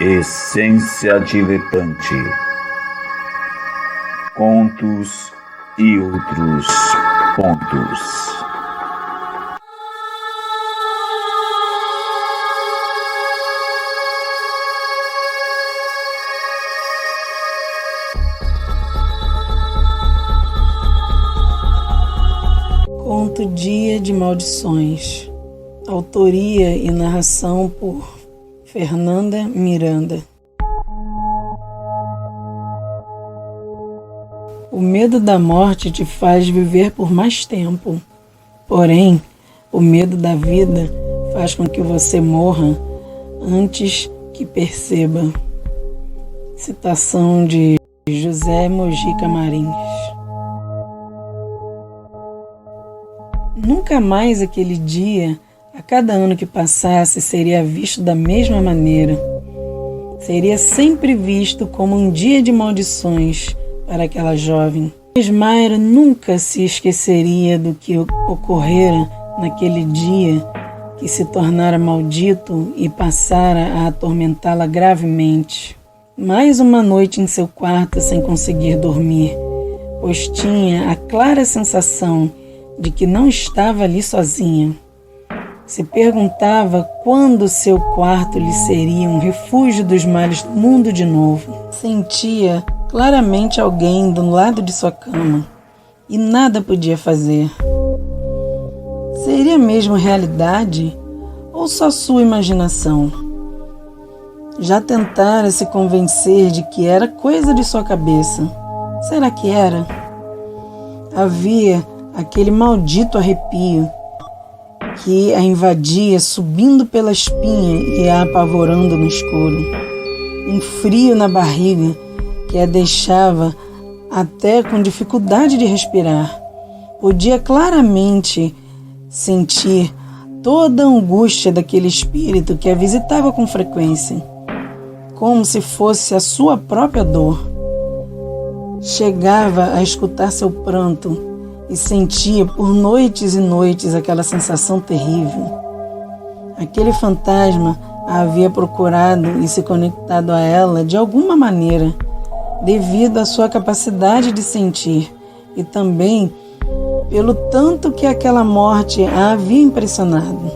Essência Diletante. Contos e outros pontos. Conto Dia de Maldições. Autoria e narração por Fernanda Miranda. O medo da morte te faz viver por mais tempo. Porém, o medo da vida faz com que você morra antes que perceba. Citação de José Mojica Marins. Nunca mais aquele dia, a cada ano que passasse, seria visto da mesma maneira. Seria sempre visto como um dia de maldições para aquela jovem. Mas Mayra nunca se esqueceria do que ocorrera naquele dia que se tornara maldito e passara a atormentá-la gravemente. Mais uma noite em seu quarto sem conseguir dormir, pois tinha a clara sensação de que não estava ali sozinha. Se perguntava quando seu quarto lhe seria um refúgio dos males do mundo de novo. Sentia claramente alguém do lado de sua cama e nada podia fazer. Seria mesmo realidade ou só sua imaginação? Já tentara se convencer de que era coisa de sua cabeça. Será que era? Havia aquele maldito arrepio que a invadia subindo pela espinha e a apavorando no escuro. Um frio na barriga que a deixava até com dificuldade de respirar. Podia claramente sentir toda a angústia daquele espírito que a visitava com frequência, como se fosse a sua própria dor. Chegava a escutar seu pranto e sentia por noites e noites aquela sensação terrível. Aquele fantasma a havia procurado e se conectado a ela de alguma maneira, devido à sua capacidade de sentir e também pelo tanto que aquela morte a havia impressionado.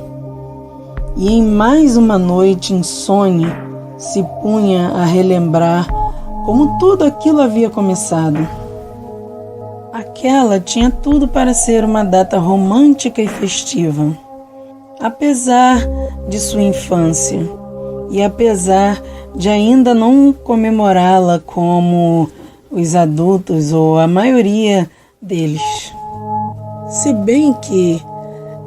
E em mais uma noite insônia se punha a relembrar como tudo aquilo havia começado. Aquela tinha tudo para ser uma data romântica e festiva. Apesar de sua infância e apesar de ainda não comemorá-la como os adultos ou a maioria deles. Se bem que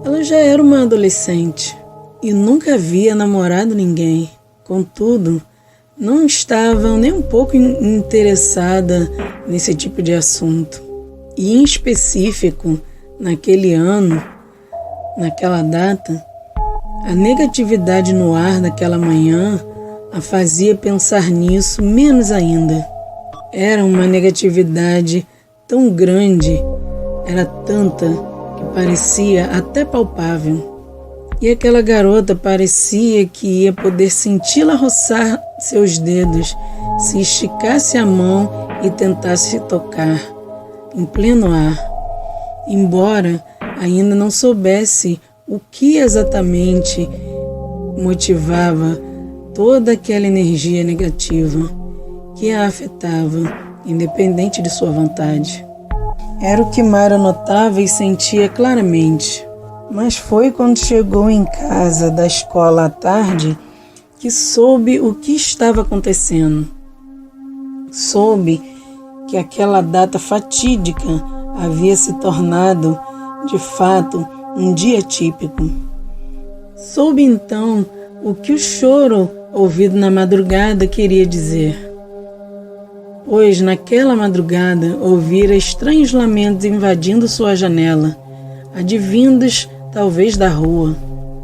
ela já era uma adolescente e nunca havia namorado ninguém. Contudo, não estava nem um pouco interessada nesse tipo de assunto. E em específico, naquele ano, naquela data, a negatividade no ar daquela manhã a fazia pensar nisso menos ainda. Era uma negatividade tão grande, era tanta que parecia até palpável. E aquela garota parecia que ia poder senti-la roçar seus dedos se esticasse a mão e tentasse tocar em pleno ar, embora ainda não soubesse o que exatamente motivava toda aquela energia negativa que a afetava, independente de sua vontade. Era o que Mayra notava e sentia claramente, mas foi quando chegou em casa da escola à tarde que soube o que estava acontecendo. Soube que aquela data fatídica havia se tornado, de fato, um dia típico. Soube então o que o choro ouvido na madrugada queria dizer. Pois naquela madrugada ouvira estranhos lamentos invadindo sua janela, advindos talvez da rua,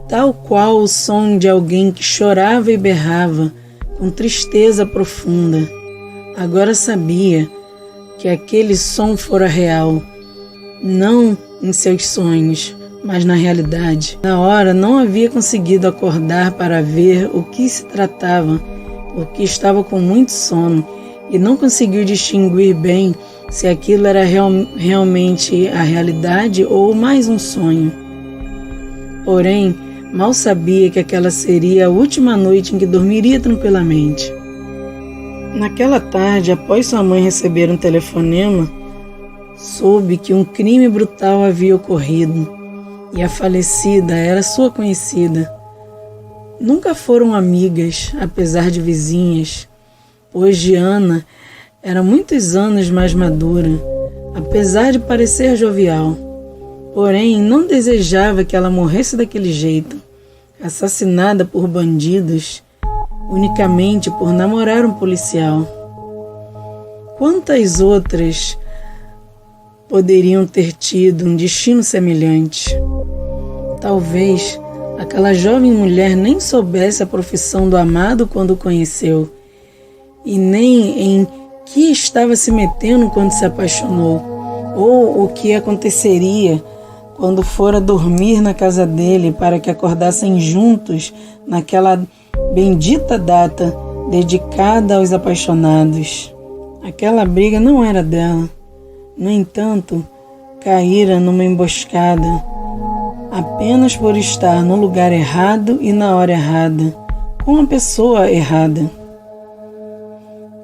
tal qual o som de alguém que chorava e berrava com tristeza profunda. Agora sabia que aquele som fora real, não em seus sonhos, mas na realidade. Na hora não havia conseguido acordar para ver o que se tratava, porque estava com muito sono e não conseguiu distinguir bem se aquilo era realmente a realidade ou mais um sonho. Porém, mal sabia que aquela seria a última noite em que dormiria tranquilamente. Naquela tarde, após sua mãe receber um telefonema, soube que um crime brutal havia ocorrido e a falecida era sua conhecida. Nunca foram amigas, apesar de vizinhas, pois Diana era muitos anos mais madura, apesar de parecer jovial. Porém, não desejava que ela morresse daquele jeito, assassinada por bandidos, unicamente por namorar um policial. Quantas outras poderiam ter tido um destino semelhante? Talvez aquela jovem mulher nem soubesse a profissão do amado quando o conheceu, e nem em que estava se metendo quando se apaixonou, ou o que aconteceria quando fora dormir na casa dele para que acordassem juntos naquela bendita data dedicada aos apaixonados. Aquela briga não era dela. No entanto, caíra numa emboscada, apenas por estar no lugar errado e na hora errada, com a pessoa errada.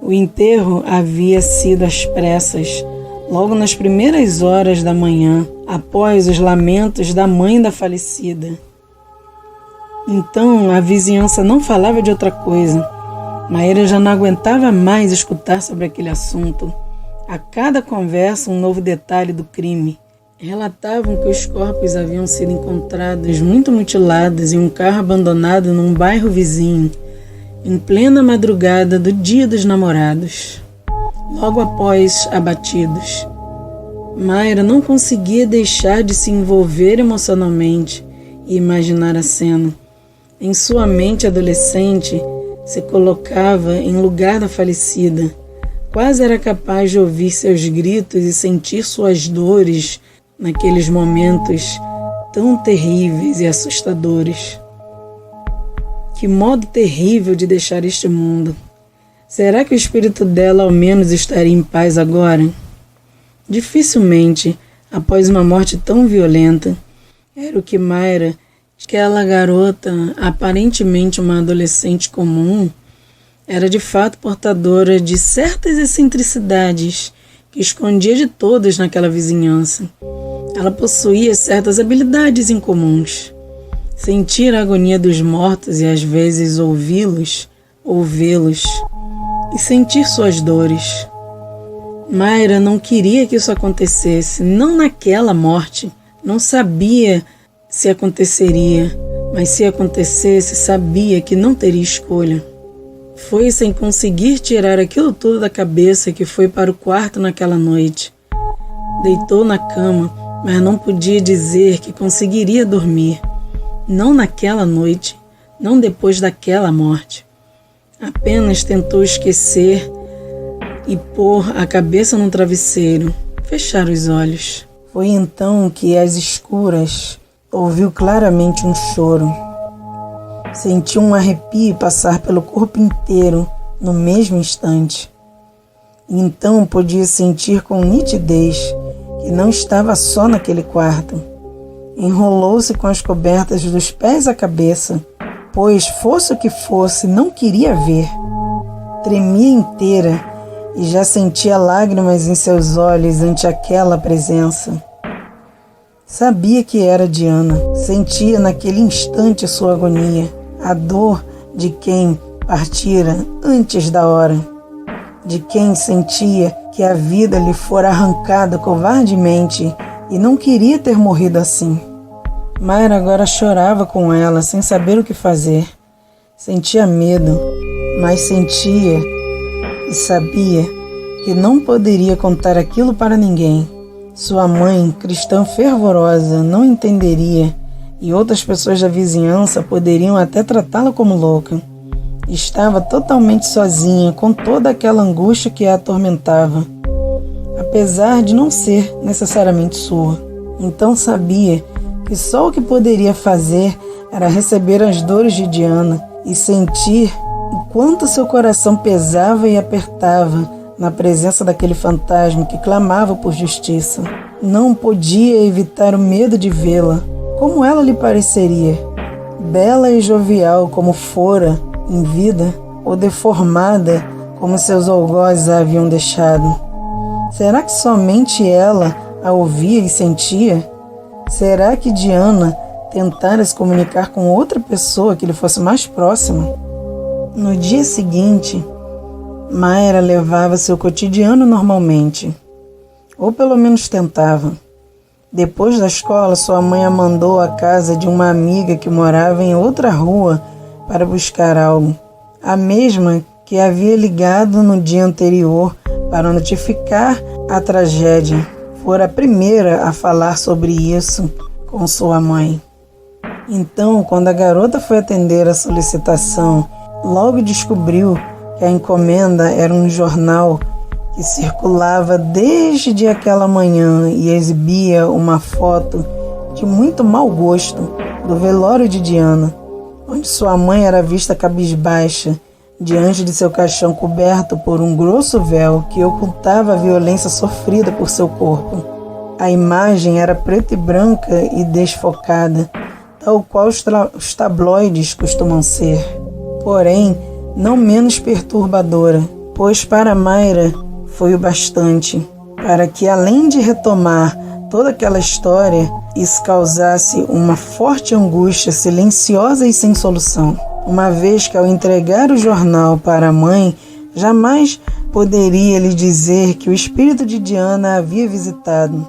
O enterro havia sido às pressas, logo nas primeiras horas da manhã, após os lamentos da mãe da falecida. Então a vizinhança não falava de outra coisa. Maíra já não aguentava mais escutar sobre aquele assunto. A cada conversa, um novo detalhe do crime. Relatavam que os corpos haviam sido encontrados muito mutilados em um carro abandonado num bairro vizinho, em plena madrugada do Dia dos Namorados, logo após abatidos. Maíra não conseguia deixar de se envolver emocionalmente e imaginar a cena. Em sua mente adolescente, se colocava em lugar da falecida. Quase era capaz de ouvir seus gritos e sentir suas dores naqueles momentos tão terríveis e assustadores. Que modo terrível de deixar este mundo. Será que o espírito dela ao menos estaria em paz agora? Dificilmente, após uma morte tão violenta. Era o que Maíra, aquela garota, aparentemente uma adolescente comum, era de fato portadora de certas excentricidades que escondia de todos naquela vizinhança. Ela possuía certas habilidades incomuns. Sentir a agonia dos mortos e às vezes ouvi-los ou vê-los e sentir suas dores. Maíra não queria que isso acontecesse, não naquela morte. Não sabia se aconteceria, mas se acontecesse, sabia que não teria escolha. Foi sem conseguir tirar aquilo tudo da cabeça que foi para o quarto naquela noite. Deitou na cama, mas não podia dizer que conseguiria dormir. Não naquela noite, não depois daquela morte. Apenas tentou esquecer e pôr a cabeça no travesseiro, fechar os olhos. Foi então que, às escuras, ouviu claramente um choro. Sentiu um arrepio passar pelo corpo inteiro no mesmo instante. Então podia sentir com nitidez que não estava só naquele quarto. Enrolou-se com as cobertas dos pés à cabeça, pois, fosse o que fosse, não queria ver. Tremia inteira e já sentia lágrimas em seus olhos ante aquela presença. Sabia que era Diana, sentia naquele instante sua agonia, a dor de quem partira antes da hora, de quem sentia que a vida lhe fora arrancada covardemente e não queria ter morrido assim. Maíra agora chorava com ela, sem saber o que fazer. Sentia medo, mas sentia e sabia que não poderia contar aquilo para ninguém. Sua mãe, cristã fervorosa, não entenderia e outras pessoas da vizinhança poderiam até tratá-la como louca. Estava totalmente sozinha, com toda aquela angústia que a atormentava, apesar de não ser necessariamente sua. Então sabia que só o que poderia fazer era receber as dores de Diana e sentir o quanto seu coração pesava e apertava na presença daquele fantasma que clamava por justiça. Não podia evitar o medo de vê-la. Como ela lhe pareceria? Bela e jovial como fora em vida, ou deformada como seus algozes a haviam deixado? Será que somente ela a ouvia e sentia? Será que Diana tentara se comunicar com outra pessoa que lhe fosse mais próxima? No dia seguinte, Mayra levava seu cotidiano normalmente, ou pelo menos tentava. Depois da escola, sua mãe a mandou à casa de uma amiga que morava em outra rua para buscar algo, a mesma que havia ligado no dia anterior para notificar a tragédia. Fora a primeira a falar sobre isso com sua mãe. Então, quando a garota foi atender a solicitação, logo descobriu que a encomenda era um jornal que circulava desde aquela manhã e exibia uma foto de muito mau gosto do velório de Diana, onde sua mãe era vista cabisbaixa diante de seu caixão coberto por um grosso véu que ocultava a violência sofrida por seu corpo. A imagem era preta e branca e desfocada, tal qual os tabloides costumam ser, porém não menos perturbadora, pois para Mayra foi o bastante para que, além de retomar toda aquela história, isso causasse uma forte angústia silenciosa e sem solução, uma vez que, ao entregar o jornal para a mãe, jamais poderia lhe dizer que o espírito de Diana a havia visitado.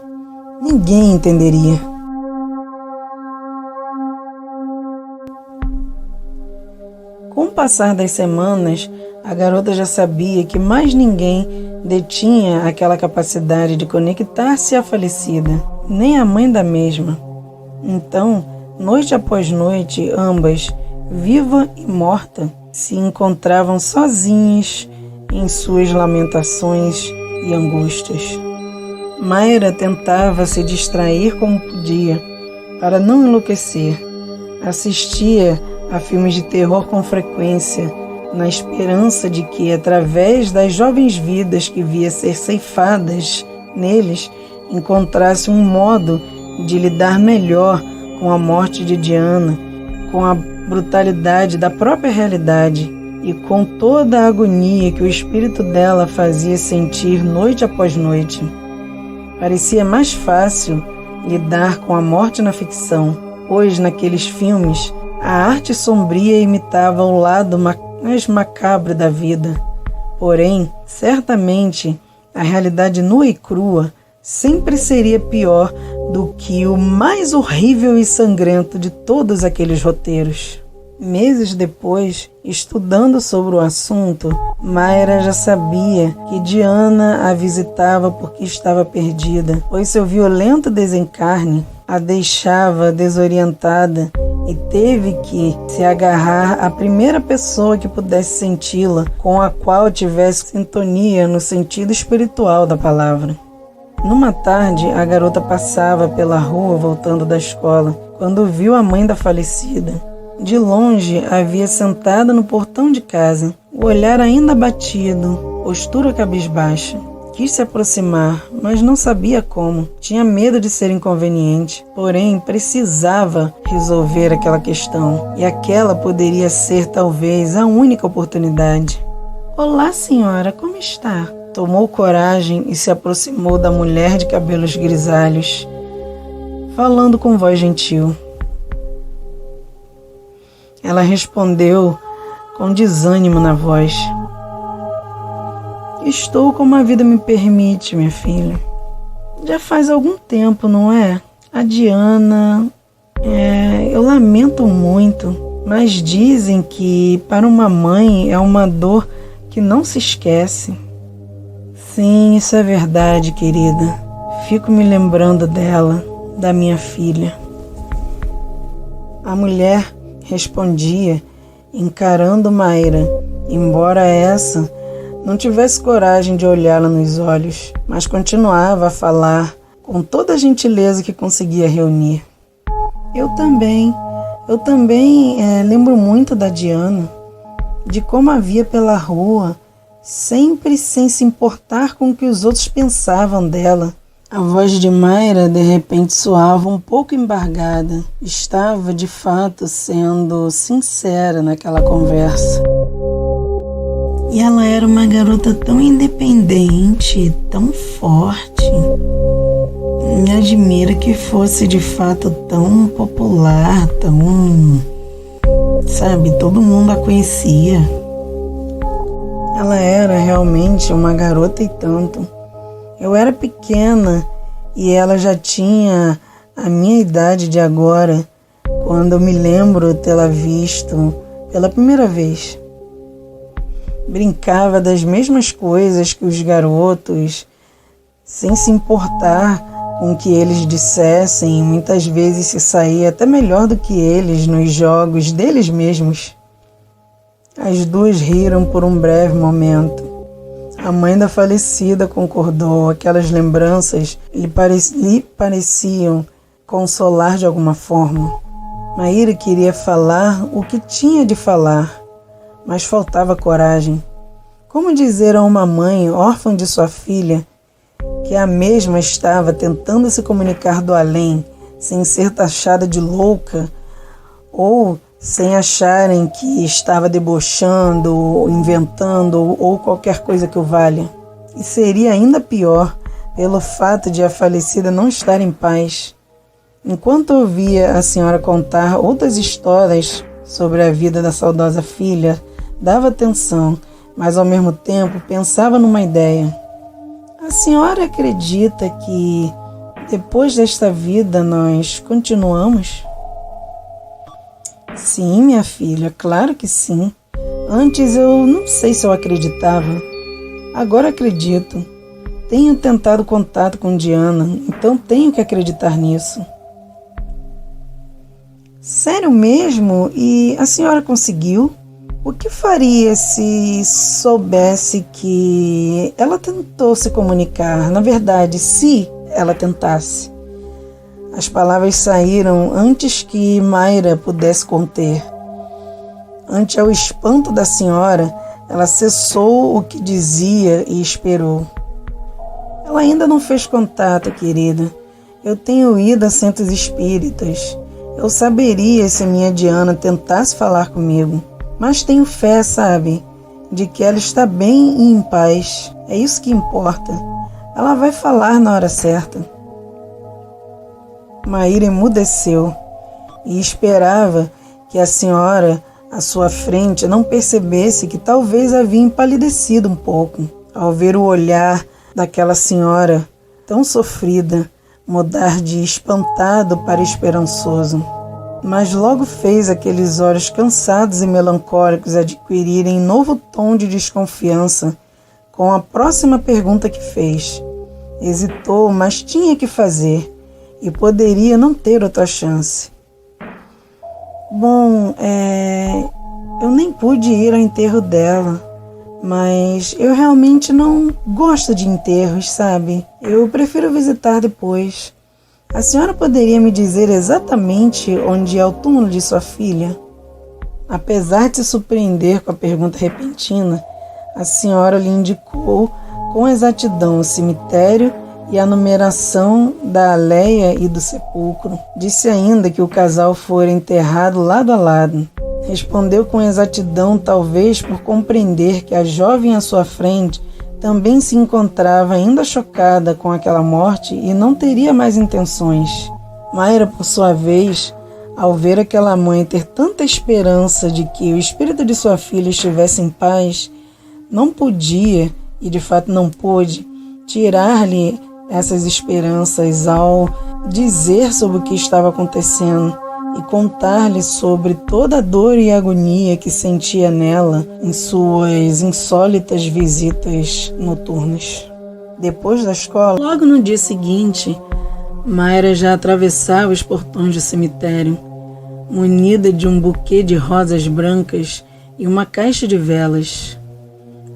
Ninguém entenderia. Com o passar das semanas, a garota já sabia que mais ninguém detinha aquela capacidade de conectar-se à falecida, nem a mãe da mesma. Então, noite após noite, ambas, viva e morta, se encontravam sozinhas em suas lamentações e angústias. Mayra tentava se distrair como podia, para não enlouquecer. Assistia a filmes de terror com frequência, na esperança de que, através das jovens vidas que via ser ceifadas neles, encontrasse um modo de lidar melhor com a morte de Diana, com a brutalidade da própria realidade e com toda a agonia que o espírito dela fazia sentir noite após noite. Parecia mais fácil lidar com a morte na ficção, pois naqueles filmes a arte sombria imitava o lado mais macabro da vida. Porém, certamente, a realidade nua e crua sempre seria pior do que o mais horrível e sangrento de todos aqueles roteiros. Meses depois, estudando sobre o assunto, Mayra já sabia que Diana a visitava porque estava perdida, pois seu violento desencarne a deixava desorientada e teve que se agarrar à primeira pessoa que pudesse senti-la, com a qual tivesse sintonia no sentido espiritual da palavra. Numa tarde, a garota passava pela rua voltando da escola, quando viu a mãe da falecida. De longe, havia sentada no portão de casa, o olhar ainda abatido, postura cabisbaixa. Quis se aproximar, mas não sabia como. Tinha medo de ser inconveniente, porém precisava resolver aquela questão, e aquela poderia ser talvez a única oportunidade. "Olá, senhora, como está?" Tomou coragem e se aproximou da mulher de cabelos grisalhos, falando com voz gentil. Ela respondeu com desânimo na voz: "Estou como a vida me permite, minha filha. Já faz algum tempo, não é? A Diana... eu lamento muito, mas dizem que para uma mãe é uma dor que não se esquece." "Sim, isso é verdade, querida. Fico me lembrando dela, da minha filha." A mulher respondia, encarando Mayra, embora essa não tivesse coragem de olhá-la nos olhos, mas continuava a falar com toda a gentileza que conseguia reunir. Eu também lembro muito da Diana. de como a via pela rua, sempre sem se importar com o que os outros pensavam dela. A voz de Mayra de repente soava um pouco embargada. Estava, de fato, sendo sincera naquela conversa. E ela era uma garota tão independente, tão forte. Me admira que fosse de fato tão popular, tão... sabe, todo mundo a conhecia. Ela era realmente uma garota e tanto. Eu era pequena e ela já tinha a minha idade de agora, quando eu me lembro tê-la visto pela primeira vez. Brincava das mesmas coisas que os garotos, sem se importar com o que eles dissessem, muitas vezes se saía até melhor do que eles nos jogos deles mesmos. As duas riram por um breve momento. A mãe da falecida concordou. Aquelas lembranças lhe pareciam consolar de alguma forma. Maíra queria falar o que tinha de falar, mas faltava coragem. Como dizer a uma mãe órfã de sua filha que a mesma estava tentando se comunicar do além, sem ser taxada de louca, ou sem acharem que estava debochando, inventando ou qualquer coisa que o valha. E seria ainda pior pelo fato de a falecida não estar em paz. Enquanto ouvia a senhora contar outras histórias sobre a vida da saudosa filha, dava atenção, mas ao mesmo tempo pensava numa ideia. A senhora acredita que depois desta vida nós continuamos? Sim, minha filha, claro que sim. Antes eu não sei se eu acreditava. Agora acredito. Tenho tentado contato com Diana, então tenho que acreditar nisso. Sério mesmo? E a senhora conseguiu? O que faria se soubesse que ela tentou se comunicar? Na verdade, se ela tentasse. As palavras saíram antes que Mayra pudesse conter. Ante ao espanto da senhora, ela cessou o que dizia e esperou. Ela ainda não fez contato, querida. Eu tenho ido a centros espíritas. Eu saberia se a minha Diana tentasse falar comigo. Mas tenho fé, sabe, de que ela está bem e em paz. É isso que importa. Ela vai falar na hora certa. Maíra emudeceu e esperava que a senhora à sua frente não percebesse que talvez havia empalidecido um pouco ao ver o olhar daquela senhora tão sofrida mudar de espantado para esperançoso. Mas logo fez aqueles olhos cansados e melancólicos adquirirem novo tom de desconfiança com a próxima pergunta que fez. Hesitou, mas tinha que fazer. E poderia não ter outra chance. Bom, eu nem pude ir ao enterro dela, mas eu realmente não gosto de enterros, sabe? Eu prefiro visitar depois. A senhora poderia me dizer exatamente onde é o túmulo de sua filha? Apesar de se surpreender com a pergunta repentina, a senhora lhe indicou com exatidão o cemitério e a numeração da aldeia e do sepulcro. Disse ainda que o casal fora enterrado lado a lado. Respondeu com exatidão, talvez por compreender que a jovem à sua frente também se encontrava ainda chocada com aquela morte e não teria mais intenções. Mayra, por sua vez, ao ver aquela mãe ter tanta esperança de que o espírito de sua filha estivesse em paz, não podia, e de fato não pôde, tirar-lhe essas esperanças ao dizer sobre o que estava acontecendo e contar-lhe sobre toda a dor e agonia que sentia nela em suas insólitas visitas noturnas. Depois da escola, logo no dia seguinte, Mayra já atravessava os portões do cemitério, munida de um buquê de rosas brancas e uma caixa de velas.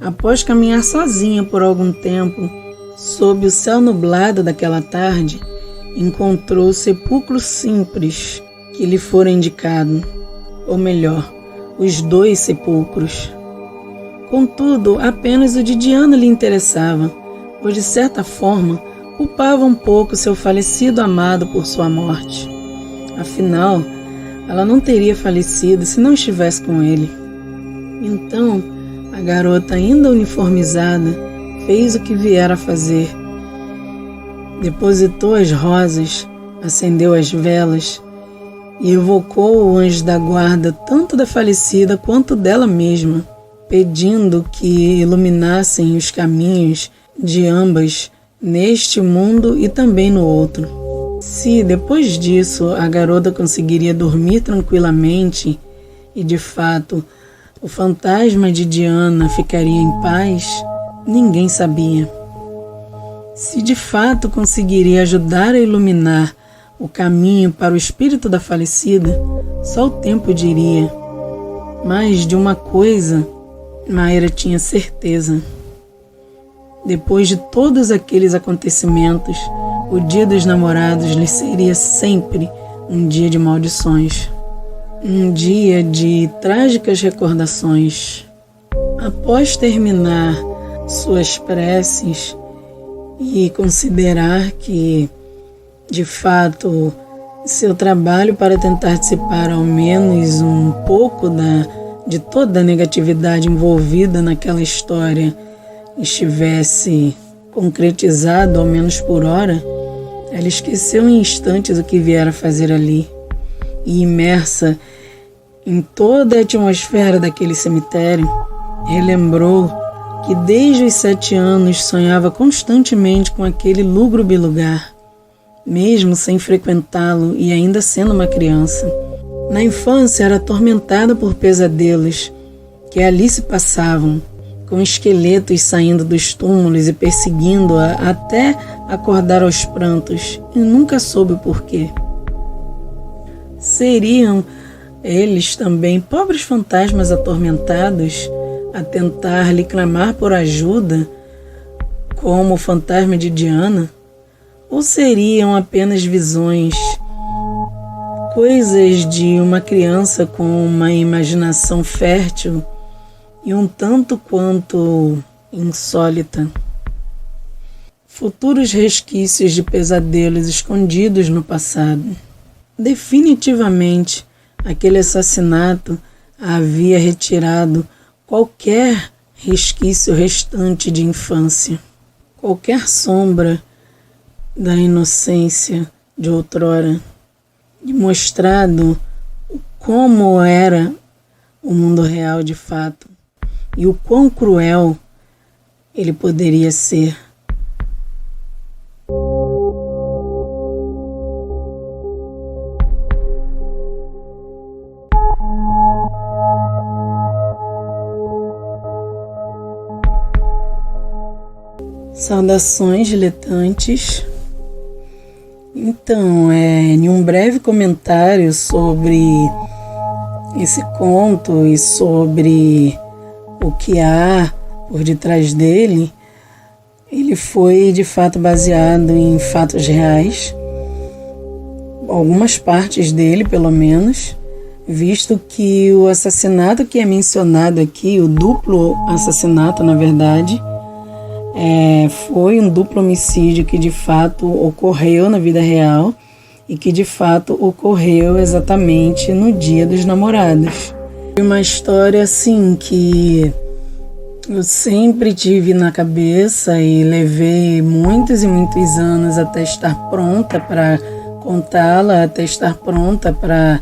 Após caminhar sozinha por algum tempo, sob o céu nublado daquela tarde, encontrou o sepulcro simples que lhe fora indicado, ou melhor, os 2 sepulcros. Contudo, apenas o de Diana lhe interessava, pois de certa forma culpava um pouco seu falecido amado por sua morte. Afinal, ela não teria falecido se não estivesse com ele. Então, a garota, ainda uniformizada, fez o que viera a fazer. Depositou as rosas, acendeu as velas e evocou o anjo da guarda tanto da falecida quanto dela mesma, pedindo que iluminassem os caminhos de ambas neste mundo e também no outro. Se depois disso a garota conseguiria dormir tranquilamente e de fato o fantasma de Diana ficaria em paz, ninguém sabia. Se de fato conseguiria ajudar a iluminar o caminho para o espírito da falecida, só o tempo diria. Mas de uma coisa, Mayra tinha certeza. Depois de todos aqueles acontecimentos, o dia dos namorados lhe seria sempre um dia de maldições. Um dia de trágicas recordações. Após terminar suas preces e considerar que, de fato, seu trabalho para tentar dissipar ao menos um pouco de toda a negatividade envolvida naquela história estivesse concretizado, ao menos por hora, ela esqueceu em instantes o que viera fazer ali e, imersa em toda a atmosfera daquele cemitério, relembrou que desde os 7 anos sonhava constantemente com aquele lúgubre lugar, mesmo sem frequentá-lo e ainda sendo uma criança. Na infância era atormentada por pesadelos que ali se passavam, com esqueletos saindo dos túmulos e perseguindo-a até acordar aos prantos, e nunca soube o porquê. Seriam eles também pobres fantasmas atormentados a tentar lhe clamar por ajuda, como o fantasma de Diana? Ou seriam apenas visões, coisas de uma criança com uma imaginação fértil e um tanto quanto insólita? Futuros resquícios de pesadelos escondidos no passado. Definitivamente, aquele assassinato havia retirado qualquer resquício restante de infância, qualquer sombra da inocência de outrora, e mostrado como era o mundo real de fato e o quão cruel ele poderia ser. Saudações, diletantes. Então, em um breve comentário sobre esse conto e sobre o que há por detrás dele, ele foi de fato baseado em fatos reais, algumas partes dele pelo menos, visto que o assassinato que é mencionado aqui, o duplo assassinato na verdade, foi um duplo homicídio que de fato ocorreu na vida real e que de fato ocorreu exatamente no dia dos namorados. Uma história assim que eu sempre tive na cabeça e levei muitos e muitos anos até estar pronta para contá-la, até estar pronta para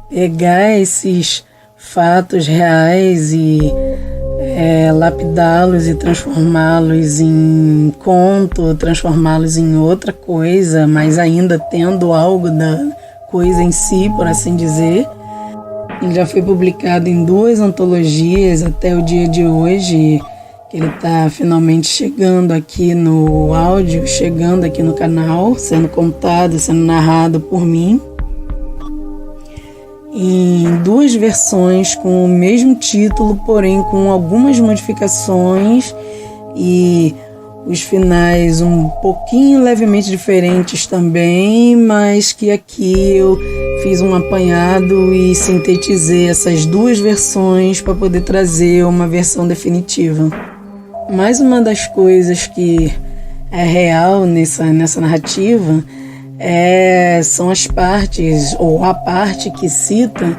pegar esses fatos reais e lapidá-los e transformá-los em conto, transformá-los em outra coisa, mas ainda tendo algo da coisa em si, por assim dizer. Ele já foi publicado em 2 antologias até o dia de hoje, que ele está finalmente chegando aqui no áudio, chegando aqui no canal, sendo contado, sendo narrado por mim, em 2 versões com o mesmo título, porém com algumas modificações e os finais um pouquinho levemente diferentes também, mas que aqui eu fiz um apanhado e sintetizei essas duas versões para poder trazer uma versão definitiva. Mais uma das coisas que é real nessa narrativa são as partes, ou a parte que cita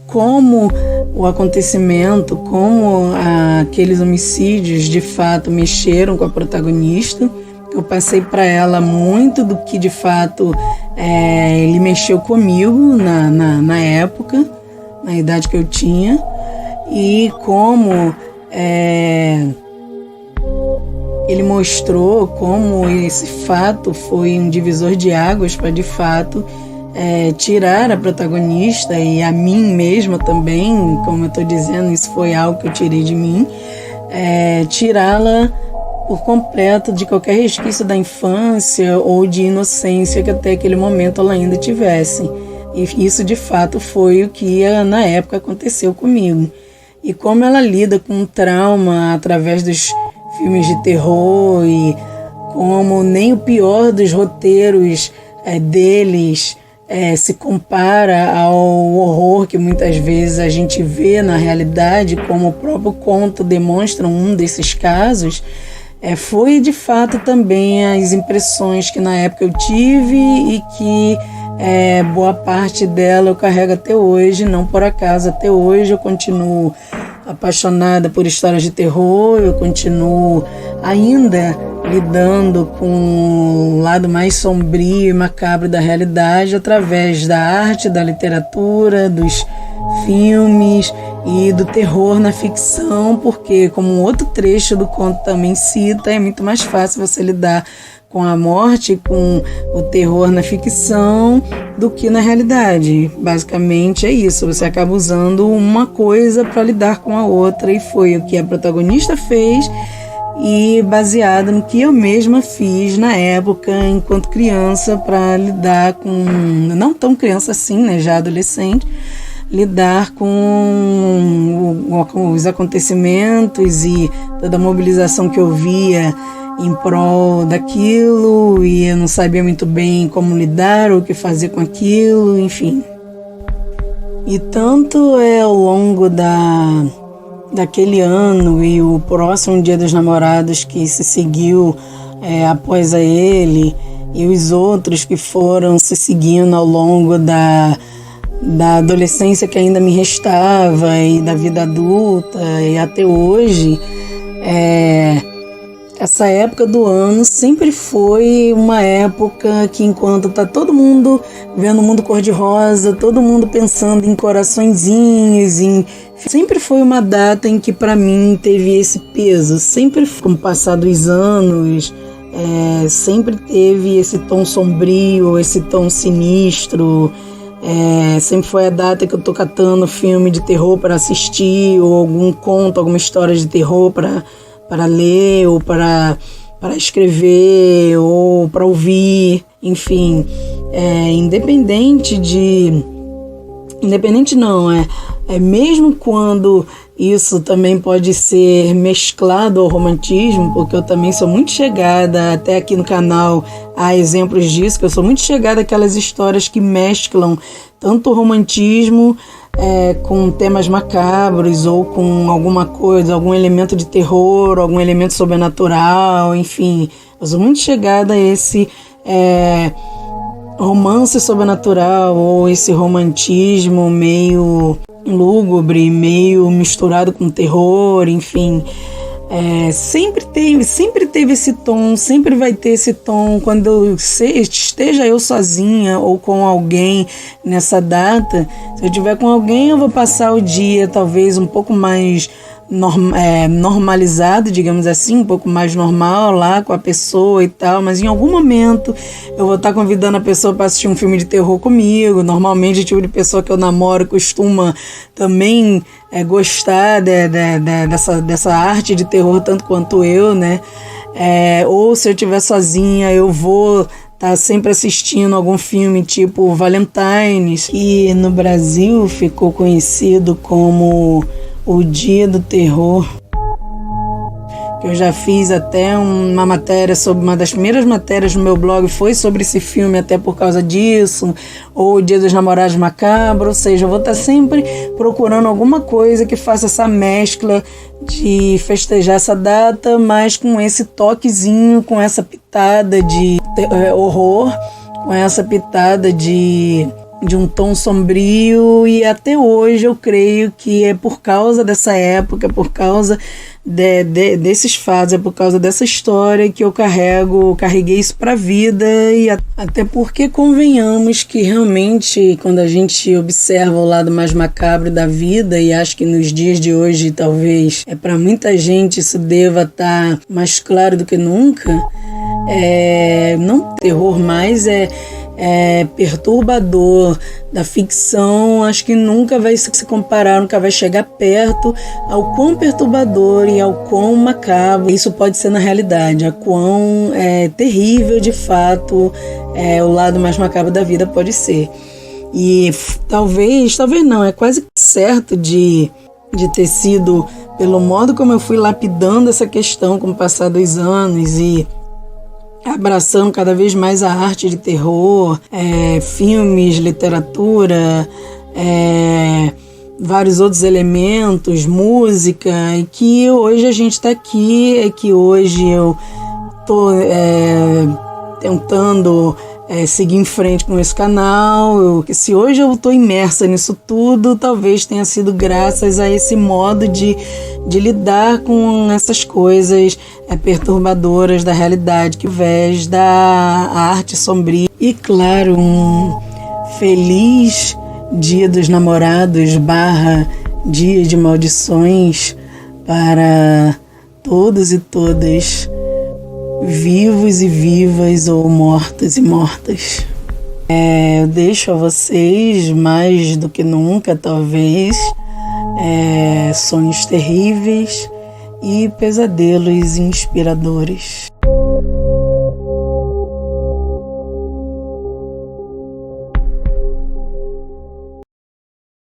como o acontecimento, como aqueles homicídios de fato mexeram com a protagonista. Eu passei para ela muito do que de fato ele mexeu comigo na época, na idade que eu tinha, e como ele mostrou como esse fato foi um divisor de águas para de fato tirar a protagonista e a mim mesma também, como eu estou dizendo, isso foi algo que eu tirei de mim, tirá-la por completo de qualquer resquício da infância ou de inocência que até aquele momento ela ainda tivesse. E isso de fato foi o que na época aconteceu comigo. E como ela lida com o trauma através dos filmes de terror, e como nem o pior dos roteiros deles se compara ao horror que muitas vezes a gente vê na realidade, como o próprio conto demonstra um desses casos, foi de fato também as impressões que na época eu tive e que boa parte dela eu carrego até hoje. Não por acaso, até hoje eu continuo apaixonada por histórias de terror, eu continuo ainda lidando com o lado mais sombrio e macabro da realidade através da arte, da literatura, dos filmes e do terror na ficção, porque, como um outro trecho do conto também cita, é muito mais fácil você lidar com a morte, com o terror na ficção do que na realidade. Basicamente é isso, você acaba usando uma coisa para lidar com a outra, e foi o que a protagonista fez, e baseado no que eu mesma fiz na época enquanto criança, para lidar com, não tão criança assim, né, já adolescente, lidar com os acontecimentos e toda a mobilização que eu via em prol daquilo, e eu não sabia muito bem como lidar ou o que fazer com aquilo, enfim. E tanto ao longo daquele ano e o próximo Dia dos Namorados que se seguiu após a ele, e os outros que foram se seguindo ao longo da adolescência que ainda me restava, e da vida adulta e até hoje, essa época do ano sempre foi uma época que, enquanto tá todo mundo vendo o mundo cor-de-rosa, todo mundo pensando em coraçõezinhos, sempre foi uma data em que para mim teve esse peso. Sempre, com o passar dos anos, sempre teve esse tom sombrio, esse tom sinistro. Sempre foi a data que eu tô catando filme de terror para assistir, ou algum conto, alguma história de terror para ler, ou para escrever, ou para ouvir, enfim. Independente não, mesmo quando isso também pode ser mesclado ao romantismo, porque eu também sou muito chegada, até aqui no canal há exemplos disso, que eu sou muito chegada àquelas histórias que mesclam tanto o romantismo com temas macabros, ou com alguma coisa, algum elemento de terror, algum elemento sobrenatural, enfim. Eu sou muito chegada a esse romance sobrenatural, ou esse romantismo meio lúgubre, meio misturado com terror, enfim. Sempre teve esse tom, sempre vai ter esse tom. Quando esteja eu sozinha ou com alguém nessa data, se eu estiver com alguém, eu vou passar o dia talvez um pouco mais normalizado, digamos assim, um pouco mais normal lá com a pessoa e tal, mas em algum momento eu vou estar convidando a pessoa para assistir um filme de terror comigo. Normalmente o tipo de pessoa que eu namoro costuma também gostar dessa arte de terror tanto quanto eu, né? Ou se eu estiver sozinha, eu vou estar sempre assistindo algum filme tipo Valentine's, que no Brasil ficou conhecido como o Dia do Terror, que eu já fiz até uma matéria sobre, uma das primeiras matérias no meu blog foi sobre esse filme, até por causa disso, ou o Dia dos Namorados Macabro, ou seja, eu vou estar sempre procurando alguma coisa que faça essa mescla de festejar essa data, mas com esse toquezinho, com essa pitada de horror, com essa pitada de um tom sombrio, e até hoje eu creio que é por causa dessa época, é por causa desses fatos, é por causa dessa história que eu carreguei isso para a vida, e até porque convenhamos que realmente quando a gente observa o lado mais macabro da vida, e acho que nos dias de hoje talvez para muita gente isso deva estar mais claro do que nunca, não terror mais é perturbador da ficção, acho que nunca vai se comparar, nunca vai chegar perto ao quão perturbador e ao quão macabro isso pode ser na realidade, a quão terrível de fato o lado mais macabro da vida pode ser. E talvez não, é quase certo de ter sido pelo modo como eu fui lapidando essa questão com o passar dos anos e abraçando cada vez mais a arte de terror, filmes, literatura, vários outros elementos, música, e que hoje a gente está aqui, que hoje eu estou tentando seguir em frente com esse canal. Se hoje eu estou imersa nisso tudo, talvez tenha sido graças a esse modo de lidar com essas coisas perturbadoras da realidade, que vez da arte sombria. E claro, um feliz Dia dos Namorados / Dia de Maldições para todos e todas, vivos e vivas ou mortos e mortas. Eu deixo a vocês, mais do que nunca talvez, sonhos terríveis e pesadelos inspiradores.